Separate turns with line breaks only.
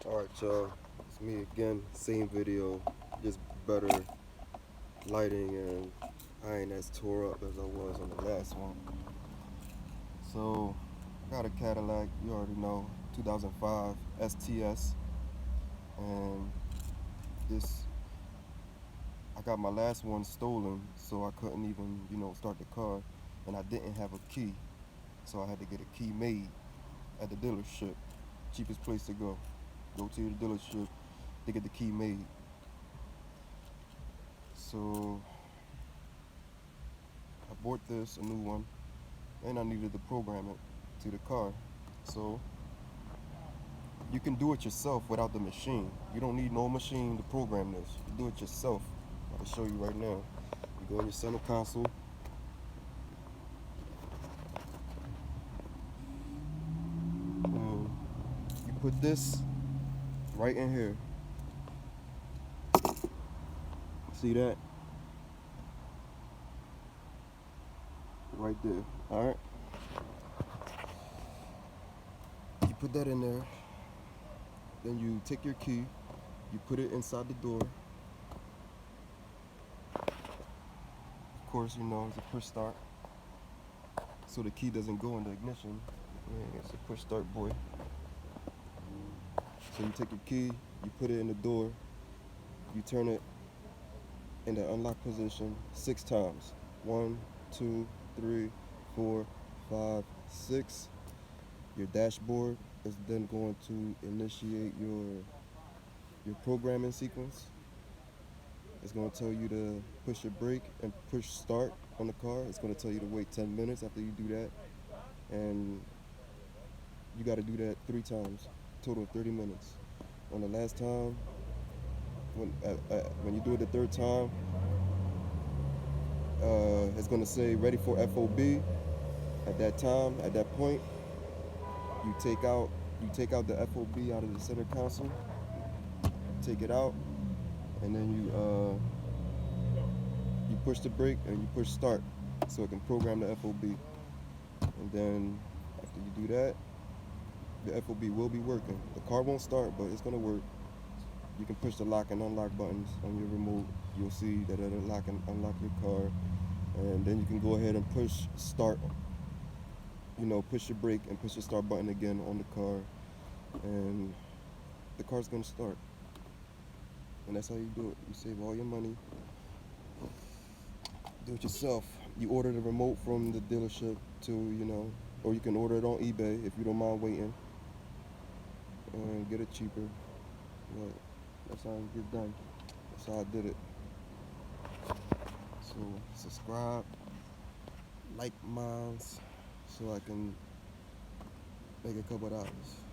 Alright y'all, it's me again, same video, just better lighting, and I ain't as tore up as I was on the last one. So, got a Cadillac, you already know, 2005 STS, and this, I got my last one stolen, so I couldn't even, start the car, and I didn't have a key, so I had to get a key made at the dealership. Cheapest place to go to the dealership to get the key made. So I bought this, a new one, and I needed to program it to the car. So you can do it yourself without the machine. You don't need no machine to program this. You do it yourself. I can show you right now. You go in your center console. And you put this right in here. See that? Right there. Alright? You put that in there. Then you take your key, you put it inside the door. Of course, it's a push start, so the key doesn't go in the ignition. Yeah, it's a push start, boy. So you take your key, you put it in the door, you turn it in the unlock position 6 times. 1, 2, 3, 4, 5, 6. Your dashboard is then going to initiate your programming sequence. It's going to tell you to push your brake and push start on the car. It's going to tell you to wait 10 minutes after you do that. And you got to do that 3 times, total of 30 minutes. On the last time, when you do it the 3rd time, it's going to say ready for FOB. At that time, at that point, you take out the FOB out of the center console, take it out, and then you push the brake and you push start so it can program the FOB. And then after you do that, the FOB will be working. The car won't start, but it's gonna work. You can push the lock and unlock buttons on your remote. You'll see that it'll lock and unlock your car, and then you can go ahead and push start. Push your brake and push the start button again on the car, and the car's gonna start. And that's how you do it. You save all your money. Do it yourself. You order the remote from the dealership or you can order it on eBay if you don't mind waiting and get it cheaper. But that's how it get done. That's how I did it. So subscribe, like mine, so I can make a couple dollars.